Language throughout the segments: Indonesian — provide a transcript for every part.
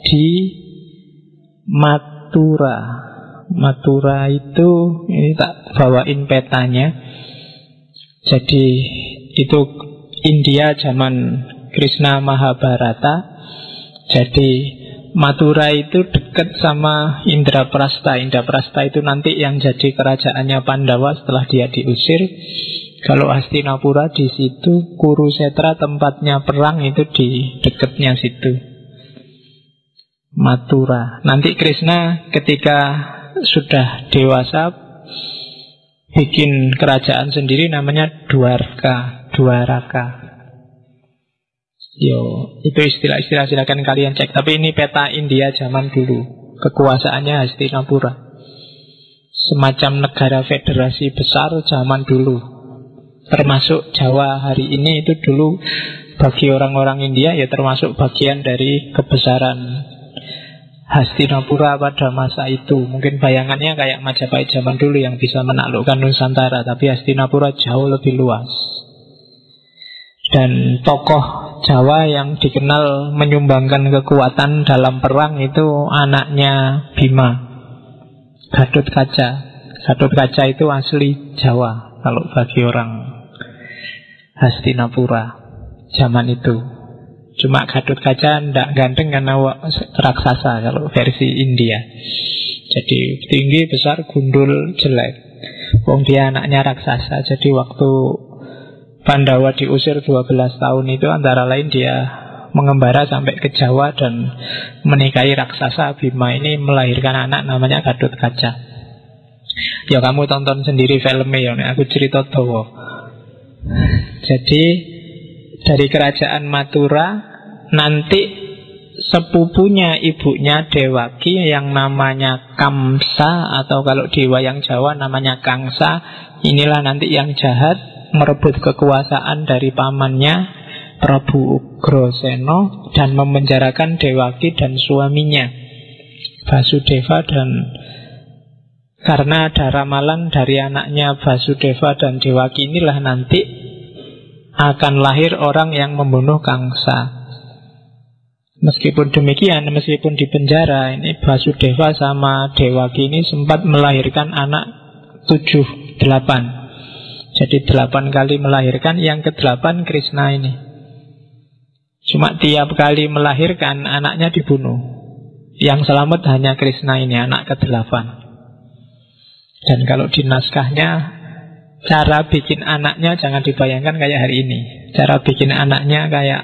di Mathura. Mathura itu, ini tak bawain petanya. Jadi itu India zaman Krishna Mahabharata. Jadi Mathura itu dekat sama Indraprastha. Indraprastha itu nanti yang jadi kerajaannya Pandawa setelah dia diusir. Kalau Hastinapura di situ, Kurusetra tempatnya perang itu di dekatnya situ. Mathura. Nanti Krishna ketika sudah dewasa bikin kerajaan sendiri namanya Dwaraka. Yo, itu istilah-istilah silakan kalian cek. Tapi ini peta India zaman dulu. Kekuasaannya Hastinapura. Semacam negara federasi besar zaman dulu. Termasuk Jawa hari ini itu dulu bagi orang-orang India ya termasuk bagian dari kebesaran Hastinapura pada masa itu. Mungkin bayangannya kayak Majapahit zaman dulu yang bisa menaklukkan Nusantara, tapi Hastinapura jauh lebih luas. Dan tokoh Jawa yang dikenal menyumbangkan kekuatan dalam perang itu anaknya Bima, Gatotkaca. Gatotkaca itu asli Jawa kalau bagi orang Hastinapura zaman itu. Cuma Gatotkaca tidak ganteng karena raksasa kalau versi India. Jadi tinggi, besar, gundul, jelek. Wong dia anaknya raksasa. Jadi waktu Pandawa diusir 12 tahun itu antara lain dia mengembara sampai ke Jawa dan menikahi raksasa Bima ini, melahirkan anak namanya Gatotkaca. Ya kamu tonton sendiri filmnya ya, aku cerita dawa. Jadi dari kerajaan Mathura nanti sepupunya ibunya Dewaki yang namanya Kamsa, atau kalau di wayang Jawa namanya Kangsa, inilah nanti yang jahat merebut kekuasaan dari pamannya Prabu Ugrasena dan memenjarakan Dewaki dan suaminya Vasudeva. Dan karena ada ramalan dari anaknya Vasudeva dan Dewaki inilah nanti akan lahir orang yang membunuh Kangsa. Meskipun demikian, meskipun di penjara, ini Vasudeva sama Dewaki ini sempat melahirkan anak 7, 8. Jadi 8 kali melahirkan, yang ke-8 Krishna ini. Cuma tiap kali melahirkan anaknya dibunuh. Yang selamat hanya Krishna ini, anak ke-8. Dan kalau di naskahnya, cara bikin anaknya jangan dibayangkan kayak hari ini. Cara bikin anaknya kayak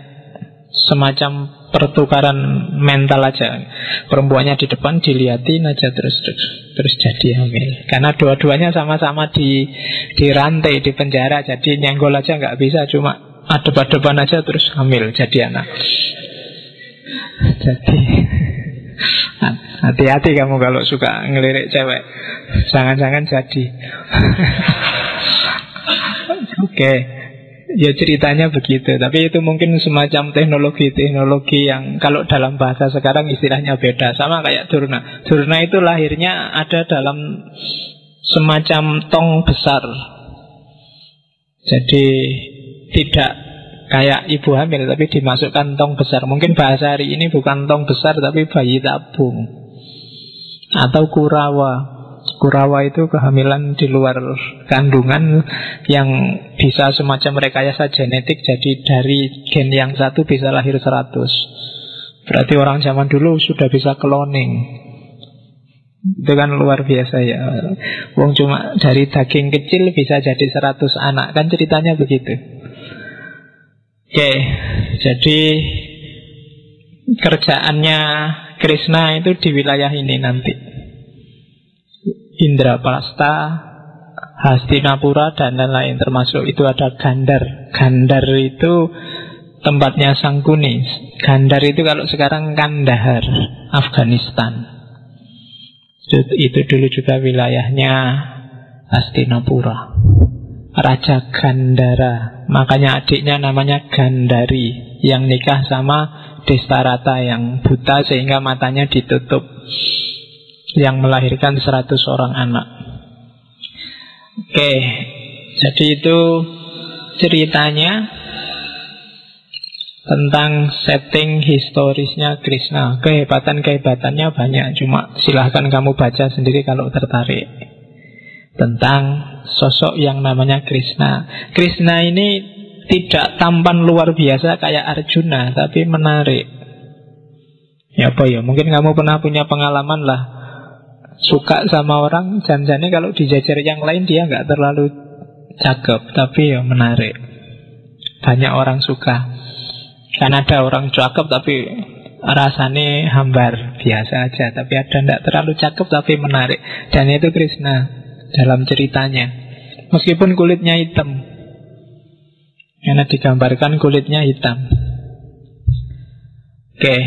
semacam pertukaran mental aja. Perempuannya di depan dilihatin aja terus jadi hamil. Karena dua-duanya sama-sama dirantai di penjara, jadi nyenggol aja nggak bisa, cuma adep-adepan aja terus hamil jadi anak. Jadi hati-hati kamu kalau suka ngelirik cewek, jangan-jangan jadi. Oke, ya ceritanya begitu. Tapi itu mungkin semacam teknologi yang kalau dalam bahasa sekarang istilahnya beda. Sama kayak Durna. Durna itu lahirnya ada dalam semacam tong besar. Jadi tidak kayak ibu hamil, tapi dimasukkan tong besar. Mungkin bahasa hari ini bukan tong besar, tapi bayi tabung atau kurawa. Kurawa itu kehamilan di luar kandungan yang bisa semacam rekayasa genetik. Jadi dari gen yang satu bisa lahir 100. Berarti orang zaman dulu sudah bisa cloning. Itu kan luar biasa ya. Wong cuma dari daging kecil bisa jadi 100 anak. Kan ceritanya begitu. Oke, jadi kerjaannya Krishna itu di wilayah ini nanti. Indraprastha, Hastinapura, dan lain-lain. Termasuk itu ada Gandhar. Gandhar itu tempatnya Sangkuni. Gandhar itu kalau sekarang Kandahar, Afghanistan. Itu dulu juga wilayahnya Hastinapura. Raja Gandhara. Makanya adiknya namanya Gandhari, yang nikah sama Destarata yang buta sehingga matanya ditutup, yang melahirkan 100 orang anak. Oke, jadi itu ceritanya. tentang setting historisnya Krishna. Kehebatan-kehebatannya banyak, cuma silahkan kamu baca sendiri kalau tertarik. Tentang sosok yang namanya Krishna. Krishna ini tidak tampan luar biasa kayak Arjuna, tapi menarik. Ya apa ya, mungkin kamu pernah punya pengalaman lah, suka sama orang, janjane kalau dijajar yang lain dia nggak terlalu cakep, tapi ya menarik. Banyak orang suka. Kan ada orang cakep tapi rasanya hambar, biasa aja. Tapi ada tidak terlalu cakep tapi menarik. Dan itu Krishna dalam ceritanya. Meskipun kulitnya hitam, karena digambarkan kulitnya hitam. Oke.